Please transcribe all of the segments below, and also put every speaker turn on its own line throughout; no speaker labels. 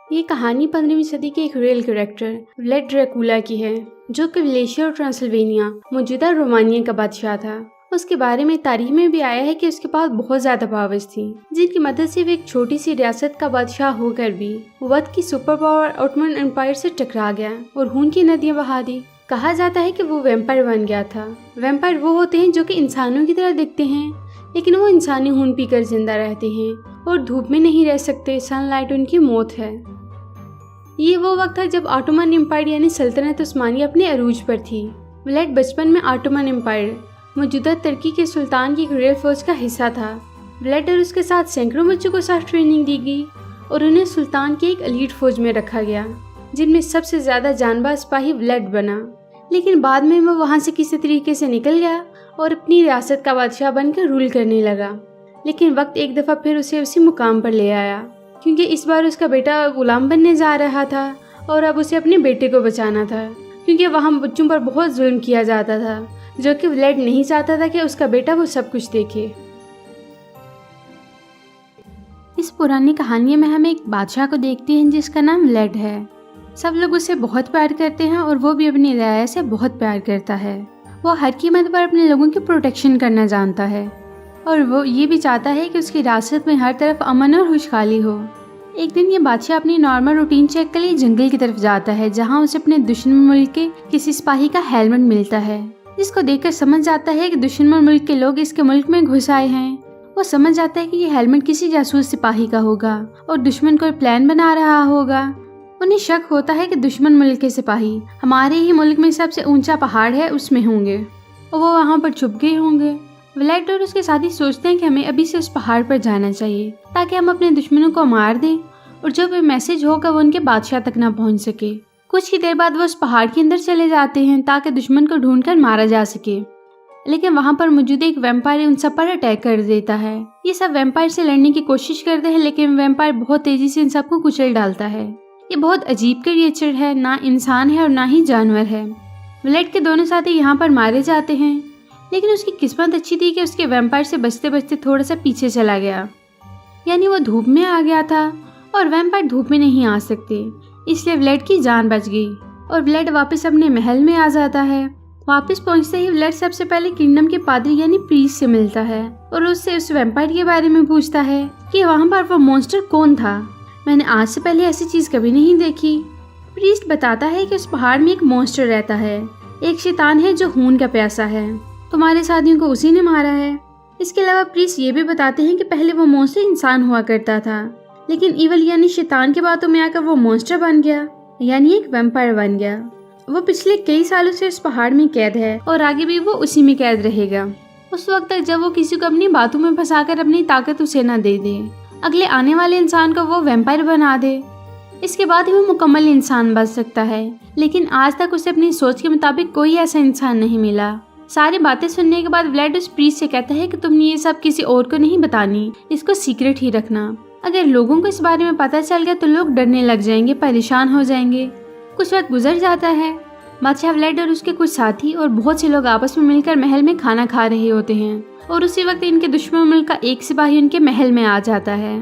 ये कहानी 15वीं सदी के एक रियल कैरेक्टर व्लाड ड्रैकुला की है, जो कि वेलेशिया और ट्रांसिल्वेनिया मौजूदा रोमानिया का बादशाह था। उसके बारे में तारीख में भी आया है कि उसके पास बहुत ज्यादा पावर्स थी, जिनकी मदद से वो एक छोटी सी रियासत का बादशाह होकर भी वक्त की सुपर पावर ऑटोमन एम्पायर से टकरा गया और खून की नदियां बहा दी। कहा जाता है कि वो वैम्पायर बन गया था। वैम्पायर वो होते हैं जो कि इंसानों की तरह दिखते हैं, लेकिन वो इंसानी खून पीकर जिंदा रहते हैं और धूप में नहीं रह सकते। सनलाइट उनकी मौत है। ये वो वक्त था जब ऑटोमन एम्पायर यानी सल्तनत उस्मानिया अपने अरूज पर थी। व्लाड बचपन में ऑटोमन एम्पायर मौजूदा तुर्की के सुल्तान की एक रॉयल फौज का हिस्सा था। व्लाड और उसके साथ सैकड़ों बच्चों को साथ ट्रेनिंग दी गई और उन्हें सुल्तान की एक एलीट फौज में रखा गया, जिनमें सबसे ज्यादा जानबाज सिपाही व्लाड बना। लेकिन बाद में वो वहाँ से किसी तरीके से निकल गया और अपनी रियासत का बादशाह बनकर रूल करने लगा। लेकिन वक्त एक दफ़ा फिर उसे उसी मुकाम पर ले आया, क्योंकि इस बार उसका बेटा गुलाम बनने जा रहा था और अब उसे अपने बेटे को बचाना था, क्योंकि वहाँ बच्चों पर बहुत जुल्म किया जाता था, जो कि व्लाड नहीं चाहता था कि उसका बेटा वो सब कुछ देखे। इस पुरानी कहानी में हम एक बादशाह को देखते हैं जिसका नाम व्लाड है। सब लोग उसे बहुत प्यार करते हैं और वो भी अपनी राया से बहुत प्यार करता है। वो हर कीमत पर अपने लोगों की प्रोटेक्शन करना जानता है और वो ये भी चाहता है कि उसकी रियासत में हर तरफ अमन और खुशहाली हो। एक दिन ये बादशाह अपनी नॉर्मल रूटीन चेक के लिए जंगल की तरफ जाता है, जहाँ उसे अपने दुश्मन मुल्क के किसी सिपाही का हेलमेट मिलता है, जिसको देखकर समझ जाता है कि दुश्मन मुल्क के लोग इसके मुल्क में घुस आए हैं। वो समझ जाता है कि ये हेलमेट किसी जासूस सिपाही का होगा और दुश्मन कोई प्लान बना रहा होगा। उन्हें शक होता है कि दुश्मन मुल्क के सिपाही हमारे ही मुल्क में सबसे ऊंचा पहाड़ है उसमें होंगे और वो वहाँ पर छुप गए होंगे। व्लाड और उसके साथी सोचते हैं कि हमें अभी से उस पहाड़ पर जाना चाहिए ताकि हम अपने दुश्मनों को मार दें और जो भी मैसेज होगा वो उनके बादशाह तक ना पहुँच सके। कुछ ही देर बाद वो उस पहाड़ के अंदर चले जाते हैं ताकि दुश्मन को ढूंढकर मारा जा सके। लेकिन वहाँ पर मौजूद एक वैम्पायर उन सब पर अटैक कर देता है। ये सब वैम्पायर से लड़ने की कोशिश करते हैं, लेकिन वैम्पायर बहुत तेजी से इन सबको कुचल डालता है। ये बहुत अजीब क्रिएचर है, ना इंसान है और ना ही जानवर है। व्लाड के दोनों साथी यहाँ पर मारे जाते हैं, लेकिन उसकी किस्मत अच्छी थी कि उसके वैम्पायर से बचते बचते थोड़ा सा पीछे चला गया, यानी वो धूप में आ गया था और वैम्पायर धूप में नहीं आ सकते, इसलिए व्लाड की जान बच गई और व्लाड वापस अपने महल में आ जाता है। वापस पहुंचते ही व्लाड सबसे पहले किंगडम के पादरी यानी प्रीस्ट से मिलता है और उससे उस वैम्पायर के बारे में पूछता है कि वहाँ पर वो मॉन्स्टर कौन था। मैंने आज से पहले ऐसी चीज कभी नहीं देखी। प्रीस्ट बताता है कि उस पहाड़ में एक मॉन्स्टर रहता है, एक शैतान है जो खून का प्यासा है। तुम्हारे साथियों को उसी ने मारा है। इसके अलावा प्रीस्ट ये भी बताते हैं कि पहले वो मॉन्स्टर इंसान हुआ करता था, लेकिन इवल यानी शैतान की बातों में आकर वो मॉन्स्टर बन गया, यानी एक वैम्पायर बन गया। वो पिछले कई सालों से उस पहाड़ में कैद है और आगे भी वो उसी में कैद रहेगा, उस वक्त तक जब वो किसी को अपनी बातों में फंसाकर अपनी ताकत उसे न दे दे, अगले आने वाले इंसान को वो वैम्पायर बना दे। इसके बाद ही वो मुकम्मल इंसान बन सकता है, लेकिन आज तक उसे अपनी सोच के मुताबिक कोई ऐसा इंसान नहीं मिला। सारी बातें सुनने के बाद व्लाड उस प्रीस्ट से कहता है कि तुमने ये सब किसी और को नहीं बतानी, इसको सीक्रेट ही रखना। अगर लोगों को इस बारे में पता चल गया तो लोग डरने लग जाएंगे, परेशान हो जाएंगे। कुछ वक्त गुजर जाता है। बादशाह व्लाड और उसके कुछ साथी और बहुत से लोग आपस में मिलकर महल में खाना खा रहे होते हैं और उसी वक्त इनके दुश्मन मुल्क का एक सिपाही उनके महल में आ जाता है।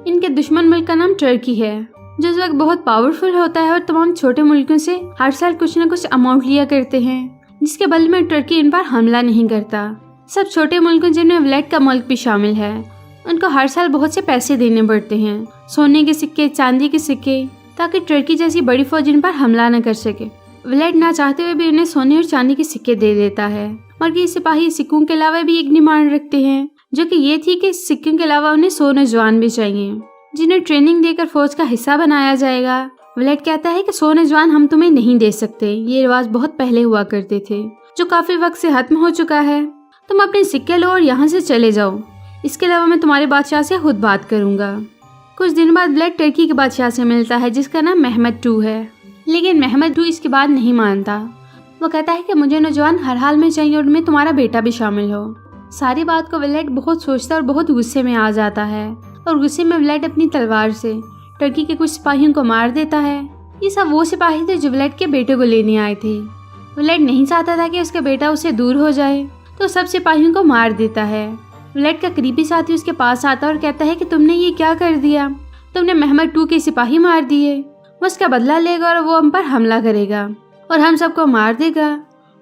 इनके दुश्मन मुल्क का नाम टर्की है, जो इस वक्त बहुत पावरफुल होता है और तमाम छोटे मुल्कों से हर साल कुछ न कुछ अमाउंट लिया करते हैं, जिसके बदले में टर्की इन पर हमला नहीं करता। सब छोटे मुल्कों जिनमें व्लाड का मुल्क भी शामिल है, उनको हर साल बहुत से पैसे देने पड़ते हैं, सोने के सिक्के, चांदी के सिक्के, ताकि टर्की जैसी बड़ी फौज इन पर हमला न कर सके। व्लाड ना चाहते हुए भी उन्हें सोने और चांदी के सिक्के दे देता है, मगर ये सिपाही सिक्कों के अलावा भी एक डिमांड रखते हैं, जो कि ये थी कि सिक्कों के अलावा उन्हें 100 नौजवान भी चाहिए, जिन्हें ट्रेनिंग देकर फौज का हिस्सा बनाया जाएगा। व्लाड कहता है कि 100 नौजवान हम तुम्हें नहीं दे सकते, ये रिवाज बहुत पहले हुआ करते थे, जो काफी वक्त से खत्म हो चुका है। तुम अपने सिक्के लो और यहाँ से चले जाओ, इसके अलावा मैं तुम्हारे बादशाह से खुद बात करूंगा। कुछ दिन बाद व्लाड टर्की के बादशाह से मिलता है, जिसका नाम मेहमद II है, लेकिन मेहमद II इसके बाद नहीं मानता। वो कहता है कि मुझे नौजवान हर हाल में चाहिए और उनमें तुम्हारा बेटा भी शामिल हो। सारी बात को व्लाड बहुत सोचता और बहुत गुस्से में आ जाता है और गुस्से में व्लाड अपनी तलवार से टर्की के कुछ सिपाहियों को मार देता है। ये सब वो सिपाही थे जो व्लाड के बेटे को लेने आए थे। व्लाड नहीं चाहता था कि उसका बेटा उससे दूर हो जाए, तो सब सिपाहियों को मार देता है। व्लाड का करीबी साथी उसके पास आता है और कहता है कि तुमने ये क्या कर दिया, तुमने मेहमत 2 के सिपाही मार दिए, वो उसका बदला लेगा और वो हम पर हमला करेगा और हम सबको मार देगा।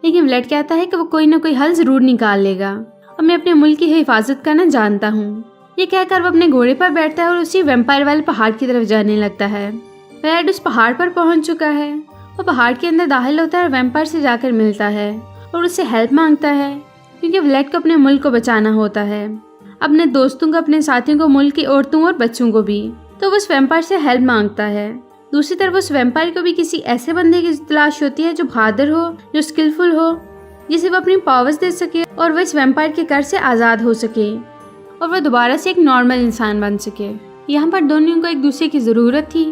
लेकिन व्लेड कहता है कि वो कोई ना कोई हल जरूर निकाल लेगा और मैं अपने मुल्क की हिफाजत करना जानता हूँ। ये कहकर वो अपने घोड़े पर बैठता है और उसी वैम्पायर वाले पहाड़ की तरफ जाने लगता है। व्लेड उस पहाड़ पर पहुंच चुका है। वो पहाड़ के अंदर दाखिल होता है और वैम्पायर से जाकर मिलता है और उससे हेल्प मांगता है, क्योंकि व्लेड को अपने मुल्क को बचाना होता है, अपने दोस्तों को, अपने साथियों को, मुल्क की औरतों और बच्चों को भी। तो वो उस वैम्पायर से हेल्प मांगता है। दूसरी तरफ उस वैम्पायर को भी किसी ऐसे बंदे की तलाश होती है जो बहादुर हो, जो स्किलफुल हो, जिसे वो अपनी पावर्स दे सके और वो इस वैम्पायर के कर से आज़ाद हो सके और वो दोबारा से एक नॉर्मल इंसान बन सके। यहाँ पर दोनों को एक दूसरे की ज़रूरत थी।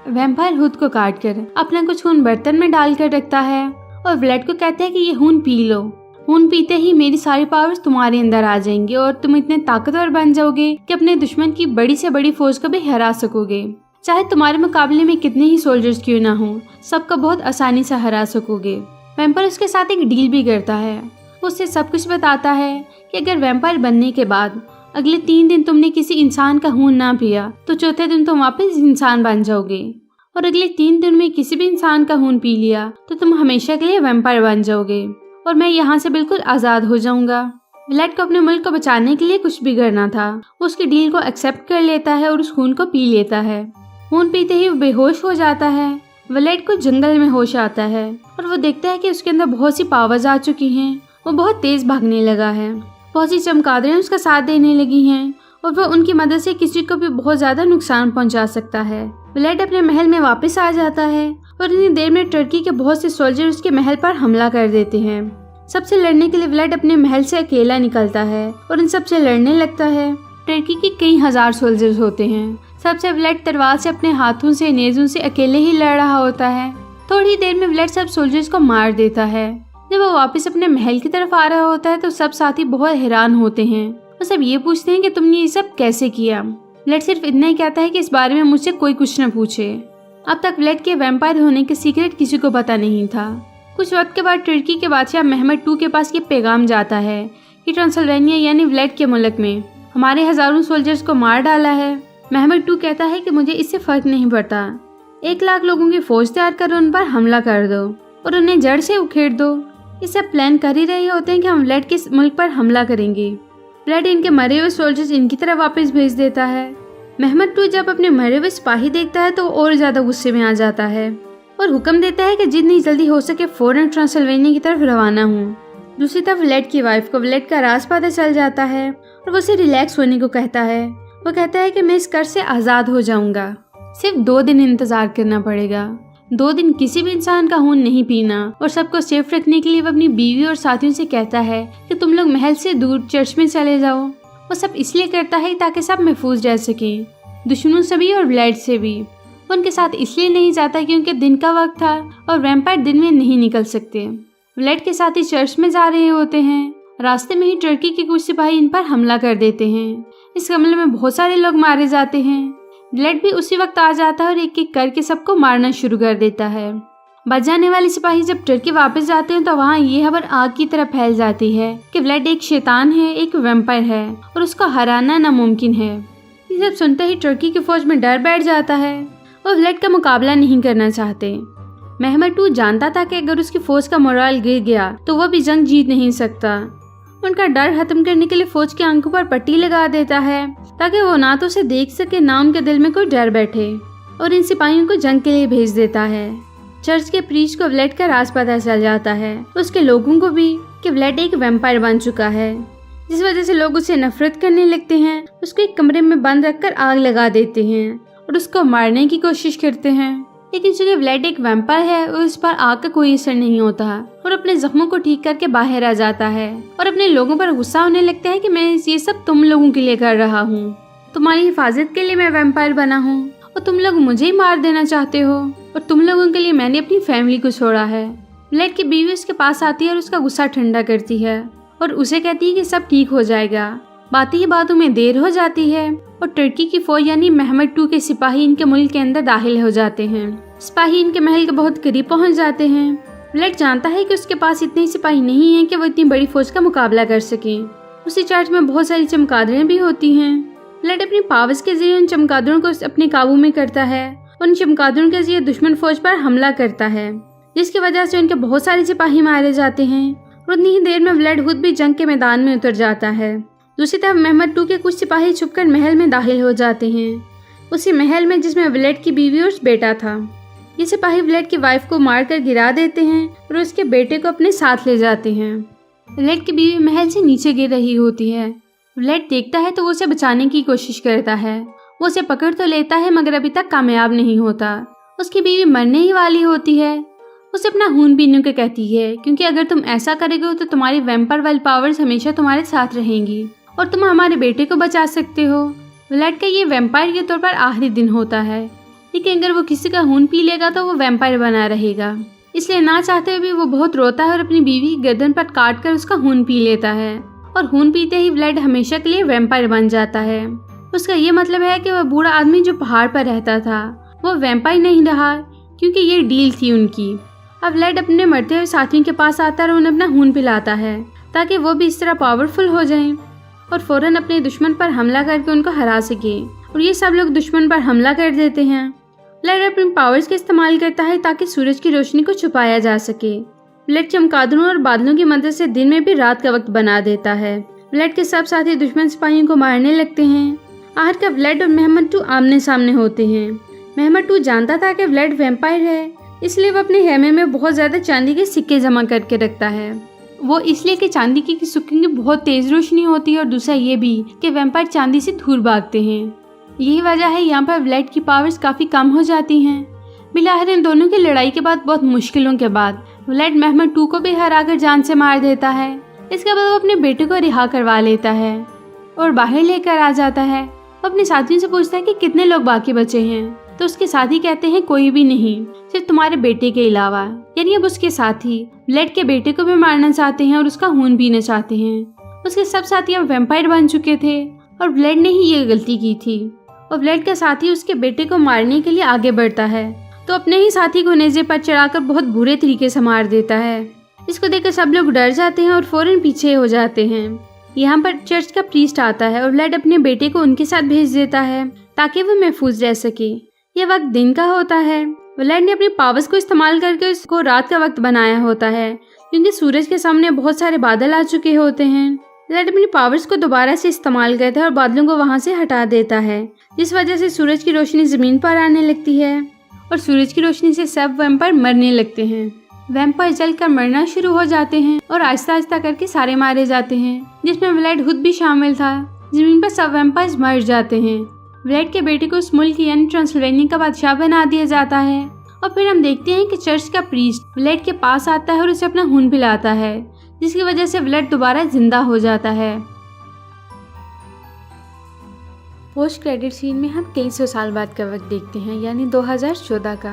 वैम्पायर खुद को काट कर अपना कुछ खून बर्तन में डाल कर रखता है और व्लेड को कहता है कि ये खून पी लो। खून पीते ही मेरी सारी पावर्स तुम्हारे अंदर आ जाएंगी और तुम इतने ताकतवर बन जाओगे कि अपने दुश्मन की बड़ी से बड़ी फौज को भी हरा सकोगे। चाहे तुम्हारे मुकाबले में कितने ही सोल्जर्स क्यों ना हो, सबको बहुत आसानी से हरा सकोगे। वैम्पायर उसके साथ एक डील भी करता है। वो उससे सब कुछ बताता है कि अगर वैम्पायर बनने के बाद अगले 3 दिन तुमने किसी इंसान का खून ना पिया तो चौथे दिन तुम वापस इंसान बन जाओगे, और अगले 3 दिन में किसी भी इंसान का खून पी लिया तो तुम हमेशा के लिए वैम्पायर बन जाओगे और मैं यहाँ से बिल्कुल आज़ाद हो जाऊंगा। व्लेड को अपने मुल्क को बचाने के लिए कुछ भी करना था। वो उसकी डील को एक्सेप्ट कर लेता है और उस खून को पी लेता है। खून पीते ही वो बेहोश हो जाता है। व्लेड को जंगल में होश आता है और वो देखता है कि उसके अंदर बहुत सी पावर्स आ चुकी हैं। वो बहुत तेज भागने लगा है। बहुत सी चमगादड़ें उसका साथ देने लगी हैं और वो उनकी मदद से किसी को भी बहुत ज्यादा नुकसान पहुंचा सकता है। व्लेड अपने महल में वापस आ जाता है और इतनी देर में टर्की के बहुत से सोल्जर उसके महल पर हमला कर देते हैं। सबसे लड़ने के लिए व्लेड अपने महल से अकेला निकलता है और इन सबसे लड़ने लगता है। टर्की के कई हजार सोल्जर्स होते हैं। सबसे व्लेड तलवार से अपने हाथों से, नेज़ों से अकेले ही लड़ रहा होता है। थोड़ी देर में व्लेड सब सोल्जर्स को मार देता है। जब वो वापस अपने महल की तरफ आ रहा होता है तो सब साथी बहुत हैरान होते हैं। वो सब ये पूछते हैं कि तुमने ये सब कैसे किया। व्लेड सिर्फ इतना ही कहता है कि इस बारे में मुझसे कोई कुछ न पूछे। अब तक व्लेड के वैम्पायर होने के सीक्रेट किसी को पता नहीं था। कुछ वक्त के बाद टर्की के बादशाह मेहमत 2 के पास ये पैगाम जाता है कि ट्रांसिल्वेनिया यानी व्लेड के मुल्क में हमारे हजारों सोल्जर्स को मार डाला है। मेहमत 2 कहता है कि मुझे इससे फर्क नहीं पड़ता। 1 लाख लोगों की फौज तैयार कर उन पर हमला कर दो और उन्हें जड़ से उखेड़ दो। ये सब प्लान कर ही रहे होते हैं कि हम व्लेड के मुल्क पर हमला करेंगे। व्लेड इनके मरे हुए सोल्जर्स इनकी तरफ वापस भेज देता है। मेहमत 2 जब अपने मरे हुए सिपाही देखता है तो और ज्यादा गुस्से में आ जाता है और हुक्म देता है कि जितनी जल्दी हो सके फौरन ट्रांसिल्वेनिया की तरफ रवाना हूँ। दूसरी तरफ व्लेड की वाइफ को व्लेड का राज पता चल जाता है और वो उसे रिलैक्स होने को कहता है। वो कहता है कि मैं इस कर से आज़ाद हो जाऊंगा। सिर्फ 2 दिन इंतजार करना पड़ेगा। 2 दिन किसी भी इंसान का खून नहीं पीना और सबको सेफ रखने के लिए वो अपनी बीवी और साथियों से कहता है कि तुम लोग महल से दूर चर्च में चले जाओ। वो सब इसलिए करता है ताकि सब महफूज रह सकें, दुश्मनों से भी और व्लेड से भी। वो उनके साथ इसलिए नहीं जाता क्योंकि दिन का वक्त था और वैम्पायर दिन में नहीं निकल सकते। व्लेड के साथ ही चर्च में जा रहे होते हैं। रास्ते में ही टर्की के कुछ सिपाही इन पर हमला कर देते हैं। इस हमले में बहुत सारे लोग मारे जाते हैं। व्लेड भी उसी वक्त आ जाता है और एक एक करके सबको मारना शुरू कर देता है। बच जाने वाले सिपाही जब टर्की वापस जाते हैं तो वहाँ ये खबर आग की तरह फैल जाती है कि व्लेड एक शैतान है, एक वैम्पायर है और उसको हराना नामुमकिन है। ये सब सुनते ही टर्की की फौज में डर बैठ जाता है और व्लेड का मुकाबला नहीं करना चाहते। मेहमत 2 जानता था कि अगर उसकी फौज का मोराल गिर गया तो वह भी जंग जीत नहीं सकता। उनका डर खत्म करने के लिए फौज की आंखों पर पट्टी लगा देता है ताकि वो ना तो उसे देख सके, ना उनके दिल में कोई डर बैठे, और इन सिपाहियों को जंग के लिए भेज देता है। चर्च के प्रीस्ट को व्लेड का राज पता चल जाता है, उसके लोगों को भी, कि व्लेड एक वैम्पायर बन चुका है, जिस वजह से लोग उसे नफरत करने लगते हैं। उसको एक कमरे में बंद रखकर आग लगा देते हैं और उसको मारने की कोशिश करते हैं। लेकिन चूंकि व्लेड एक वैम्पायर है उस पर आग का कोई असर नहीं होता और अपने जख्मों को ठीक करके बाहर आ जाता है और अपने लोगों पर गुस्सा होने लगता है कि मैं ये सब तुम लोगों के लिए कर रहा हूँ, तुम्हारी हिफाजत के लिए मैं वैम्पायर बना हूँ और तुम लोग मुझे ही मार देना चाहते हो, और तुम लोगों के लिए मैंने अपनी फैमिली को छोड़ा है। व्लेड की बीवी उसके पास आती है और उसका गुस्सा ठंडा करती है और उसे कहती है कि सब ठीक हो जाएगा। बातें ही बातों में देर हो जाती है और टर्की की फौज यानी मेहमत 2 के सिपाही इनके मुल्क के अंदर दाखिल हो जाते हैं। सिपाही इनके महल के बहुत करीब पहुंच जाते हैं। व्लेड जानता है कि उसके पास इतने सिपाही नहीं हैं कि वो इतनी बड़ी फौज का मुकाबला कर सके। उसी चर्च में बहुत सारी चमगादड़ें भी होती हैं। ब्लेड अपनी पावर्स के जरिए उन चमगादड़ों को अपने काबू में करता है। उन चमगादड़ों के जरिए दुश्मन फौज पर हमला करता है, जिसकी वजह से उनके बहुत सारे सिपाही मारे जाते हैं और उतनी ही देर में ब्लेड खुद भी जंग के मैदान में उतर जाता है। दूसरी तरफ मेहमत 2 के कुछ सिपाही छुपकर महल में दाखिल हो जाते हैं, उसी महल में जिसमें ब्लेड की बीवी और बेटा था। ये सिपाही ब्लेड की वाइफ को मारकर गिरा देते हैं और उसके बेटे को अपने साथ ले जाते हैं। ब्लेड की बीवी महल से नीचे गिर रही होती है। ब्लेड देखता है तो वो उसे बचाने की कोशिश करता है। वो उसे पकड़ तो लेता है मगर अभी तक कामयाब नहीं होता। उसकी बीवी मरने ही वाली होती है। उसे अपना खून पीने को कहती है, क्योंकि अगर तुम ऐसा करोगे तो तुम्हारी वैम्पायर वाली पावर्स हमेशा तुम्हारे साथ रहेंगी और तुम हमारे बेटे को बचा सकते हो। ब्लेड का ये वैम्पायर के तौर पर आखिरी दिन होता है, लेकिन अगर वो किसी का खून पी लेगा तो वो वैम्पायर बना रहेगा। इसलिए ना चाहते हुए भी वो बहुत रोता है और अपनी बीवी की गर्दन पर काट कर उसका खून पी लेता है और खून पीते ही ब्लेड हमेशा के लिए वैम्पायर बन जाता है। उसका ये मतलब है कि वह बूढ़ा आदमी जो पहाड़ पर रहता था वो वैम्पायर नहीं रहा, क्योंकि ये डील थी उनकी। अब ब्लेड अपने मरते हुए साथियों के पास आता है और उन्हें अपना खून पिलाता है ताकि वो भी इस तरह पावरफुल हो जाएं और फौरन अपने दुश्मन पर हमला करके उनको हरा सके। और ये सब लोग दुश्मन पर हमला कर देते हैं। ब्लेड अपनी पावर्स का इस्तेमाल करता है ताकि सूरज की रोशनी को छुपाया जा सके। ब्लेड चमगादड़ों और बादलों की मदद से दिन में भी रात का वक्त बना देता है। ब्लेड के सब साथी दुश्मन सिपाहियों को मारने लगते हैं। आखिरकार ब्लेड और मेहमत 2 आमने सामने होते हैं। मेहमत 2 जानता था कि ब्लेड वैम्पायर है, इसलिए वो अपने खेमे में बहुत ज्यादा चांदी के सिक्के जमा करके रखता है। वो इसलिए कि चांदी के सिक्के की बहुत तेज रोशनी होती है और दूसरा ये भी कि वैम्पायर चांदी से दूर भागते हैं। यही वजह है यहाँ पर ब्लेड की पावर्स काफी कम हो जाती हैं। बिलाखिर इन दोनों की लड़ाई के बाद बहुत मुश्किलों के बाद ब्लेड मेहमत 2 को भी हराकर जान से मार देता है। इसके बाद वो अपने बेटे को रिहा करवा लेता है और बाहर लेकर आ जाता है। वो अपने साथियों से पूछता है कि कितने लोग बाकी बचे हैं, तो उसके साथी कहते हैं कोई भी नहीं, सिर्फ तुम्हारे बेटे के अलावा। यानी अब उसके साथी ब्लेड के बेटे को भी मारना चाहते हैं और उसका खून पीना चाहते हैं। उसके सब साथी अब वैम्पायर बन चुके थे और ब्लेड ने ही ये गलती की थी। और ब्लेड का साथी उसके बेटे को मारने के लिए आगे बढ़ता है तो अपने ही साथी को नेज़े पर चढ़ाकर बहुत बुरे तरीके से मार देता है। इसको देखकर सब लोग डर जाते हैं और फौरन पीछे हो जाते हैं। यहाँ पर चर्च का प्रीस्ट आता है और ब्लेड अपने बेटे को उनके साथ भेज देता है ताकि वो महफूज रह सके। ये वक्त दिन का होता है। ब्लेड ने अपनी पावर्स को इस्तेमाल करके उसको रात का वक्त बनाया होता है, क्योंकि सूरज के सामने बहुत सारे बादल आ चुके होते हैं। ब्लेड अपनी पावर्स को दोबारा से इस्तेमाल करता है और बादलों को वहाँ से हटा देता है, जिस वजह से सूरज की रोशनी जमीन पर आने लगती है और सूरज की रोशनी से सब वैम्पायर मरने लगते हैं। वैम्पायर जलकर मरना शुरू हो जाते हैं और आहिस्ता आहिस्ता करके सारे मारे जाते हैं, जिसमें ब्लेड खुद भी शामिल था। जमीन पर सब वैम्पायर्स मर जाते हैं। ब्लेड के बेटे को उस मुल्क यानी ट्रांसिल्वेनिया का बादशाह बना दिया जाता है और फिर हम देखते हैं कि चर्च का प्रीस्ट ब्लेड के पास आता है और उसे अपना खून पिलाता है, जिसकी वजह से ब्लेड दोबारा जिंदा हो जाता है। पोस्ट क्रेडिट सीन में हम कई सौ साल बाद का वक्त देखते हैं, यानी 2014 का।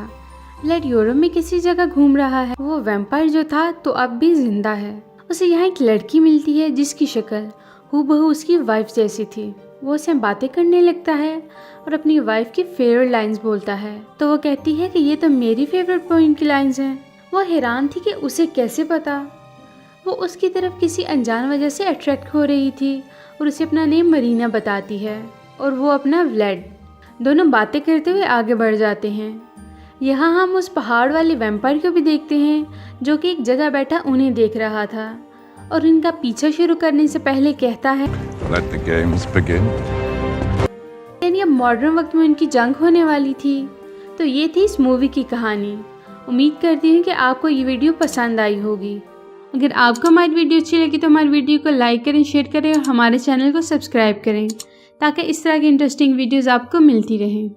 ब्लेड यूरोप में किसी जगह घूम रहा है। वो वैम्पायर जो था तो अब भी जिंदा है। उसे यहाँ एक लड़की मिलती है जिसकी शक्ल हूबहू उसकी वाइफ जैसी थी। वो उससे बातें करने लगता है और अपनी वाइफ की फेवरेट लाइंस बोलता है, तो वो कहती है कि ये तो मेरी फेवरेट पॉइंट की लाइंस हैं। वो हैरान थी कि उसे कैसे पता। वो उसकी तरफ किसी अनजान वजह से अट्रैक्ट हो रही थी और उसे अपना नेम मरीना बताती है और वो अपना ब्लेड। दोनों बातें करते हुए आगे बढ़ जाते हैं। यहाँ हम उस पहाड़ वाले वैम्पायर को भी देखते हैं जो कि एक जगह बैठा उन्हें देख रहा था और इनका पीछा शुरू करने से पहले कहता है
Let the games begin.
यानी अब मॉडर्न वक्त में उनकी जंग होने वाली थी। तो ये थी इस मूवी की कहानी। उम्मीद करती हूँ कि आपको ये वीडियो पसंद आई होगी। अगर आपको हमारी वीडियो अच्छी लगी तो हमारी वीडियो को लाइक करें, शेयर करें और हमारे चैनल को सब्सक्राइब करें ताकि इस तरह की इंटरेस्टिंग वीडियोज़ आपको मिलती रहें।